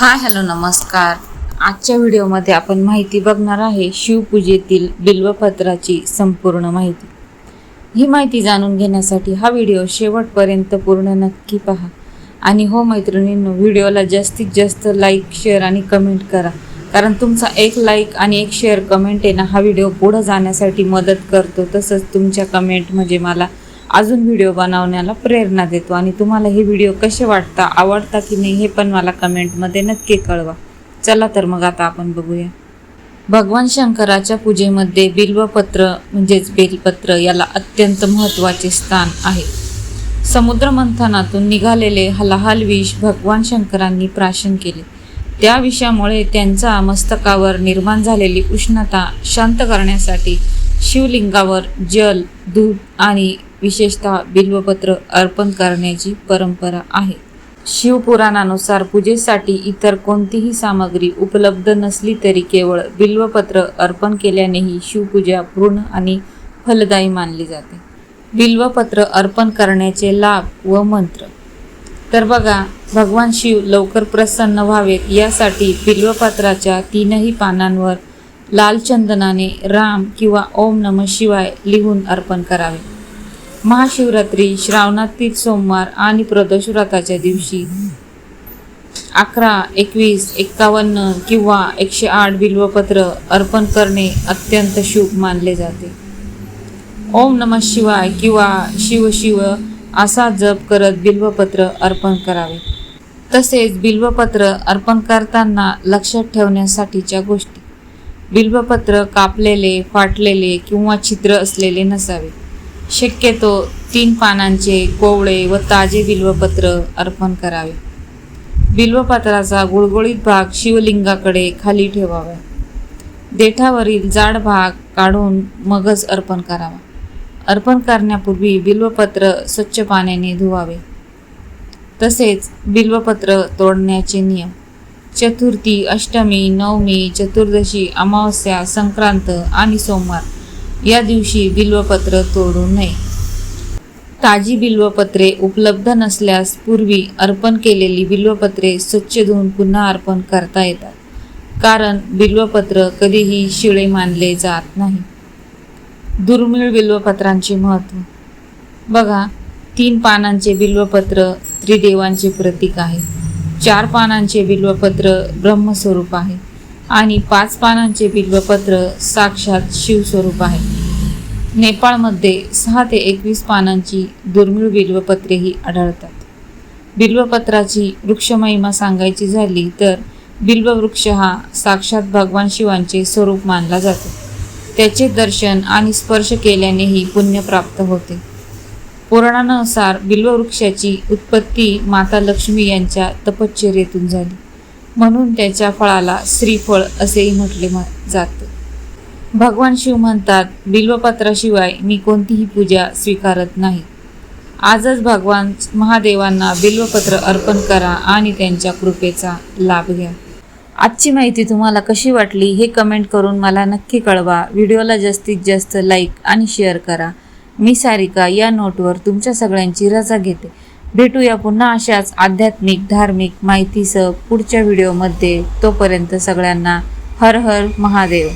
Hi hello नमस्कार। आजच्या व्हिडिओमध्ये आपण माहिती बघणार आहे शिवपूजेतील बिल्वपत्राची संपूर्ण माहिती। ही माहिती जाणून घेण्यासाठी हा व्हिडिओ शेवटपर्यंत पूर्ण नक्की पहा। आणि हो मैत्रिणींनो, व्हिडिओला जास्तीत जास्त लाईक शेअर आणि कमेंट करा, कारण तुमचा एक लाईक आणि एक शेअर कमेंट आहे ना, हा व्हिडिओ पुढे जाण्यासाठी मदत करतो। तसंच तुमच्या कमेंट म्हणजे मला अजून व्हिडिओ बनवण्याला प्रेरणा देतो। आणि तुम्हाला हे व्हिडिओ कसे वाटता, आवडता की नाही हे पण मला कमेंटमध्ये नक्की कळवा। चला तर मग आता आपण बघूया। भगवान शंकराच्या पूजेमध्ये बिल्वपत्र म्हणजेच बेलपत्र याला अत्यंत महत्त्वाचे स्थान आहे। समुद्र मंथनातून निघालेले हलाहल विष भगवान शंकरांनी प्राशन केले। त्या विषामुळे त्यांच्या मस्तकावर निर्माण झालेली उष्णता शांत करण्यासाठी शिवलिंगावर जल, दूध आणि विशेषतः बिल्वपत्र अर्पण करण्याची परंपरा आहे। शिवपुराणानुसार पूजेसाठी इतर कोणतीही सामग्री उपलब्ध नसली तरी केवळ बिल्वपत्र अर्पण केल्यानेही शिवपूजा पूर्ण आणि फलदायी मानली जाते। बिल्वपत्र अर्पण करण्याचे लाभ व मंत्र तर बघा, भगवान शिव लवकर प्रसन्न व्हावेत यासाठी बिल्वपत्राच्या तीनही पानांवर लाल चंदनाने राम किंवा ओम नमः शिवाय लिहून अर्पण करावे। महाशिवरात्री, श्रावणातील सोमवार आणि प्रदोष व्रताच्या दिवशी 11, 21, 51 किंवा 108 बिल्वपत्र अर्पण करणे अत्यंत शुभ मानले जाते। ओम नमः शिवाय किंवा शिव शिव असा जप करत बिल्वपत्र अर्पण करावे। तसेच बिल्वपत्र अर्पण करताना लक्षात ठेवण्यासाठीच्या गोष्टी: बिल्वपत्र कापलेले, फाटलेले किंवा छिद्र असलेले नसावे। शक्यतो 3 पानांचे कोवळे व ताजे बिल्वपत्र अर्पण करावे। बिल्वपत्राचा गुळगुळीत भाग शिवलिंगाकडे खाली ठेवावा। देठावरील जाड भाग काढून मगच अर्पण करावा। अर्पण करण्यापूर्वी बिल्वपत्र स्वच्छ पाण्याने धुवावे। तसेच बिल्वपत्र तोडण्याचे नियम: चतुर्थी, अष्टमी, नवमी, चतुर्दशी, अमावस्या, संक्रांत आणि सोमवार या दिवशी बिल्वपत्र तोडू नये। ताजी बिल्वपत्रे उपलब्ध नसल्यास पूर्वी अर्पण केलेली बिल्वपत्रे स्वच्छ धुवून पुन्हा अर्पण करता येतात, कारण बिल्वपत्र कधीही शिळे मानले जात नाही। दुर्मिळ बिल्वपत्रांचे महत्त्व बघा, 3 पानांचे बिल्वपत्र त्रिदेवांचे प्रतीक आहे। 4 पानांचे बिल्वपत्र ब्रह्मस्वरूप आहे आणि 5 पानांचे बिल्वपत्र साक्षात शिवस्वरूप आहे। नेपाळमध्ये 6 ते 21 पानांची दुर्मिळ बिल्वपत्रेही आढळतात। बिल्वपत्राची वृक्षमहिमा सांगायची झाली तर बिल्ववृक्ष हा साक्षात भगवान शिवांचे स्वरूप मानला जातो। त्याचे दर्शन आणि स्पर्श केल्यानेही पुण्य प्राप्त होते। पुराणानुसार बिल्ववृक्षाची उत्पत्ती माता लक्ष्मी यांच्या तपश्चर्येतून झाली, म्हणून त्याच्या फळाला श्रीफळ असेही म्हटले जाते। भगवान शिव म्हणतात, बिल्वपत्राशिवाय मी कोणतीही पूजा स्वीकारत नाही। आजच भगवान महादेवांना बिल्वपत्र अर्पण करा आणि त्यांच्या कृपेचा लाभ घ्या। आजची माहिती तुम्हाला कशी वाटली हे कमेंट करून मला नक्की कळवा। व्हिडिओला जास्तीत जास्त लाईक आणि शेअर करा। मी सारिका या नोटवर तुमच्या सगळ्यांची रजा घेते। भेटूया पुन्हा अशाच आध्यात्मिक धार्मिक माहितीसह पुढच्या व्हिडिओमध्ये। तोपर्यंत सगळ्यांना हर हर महादेव।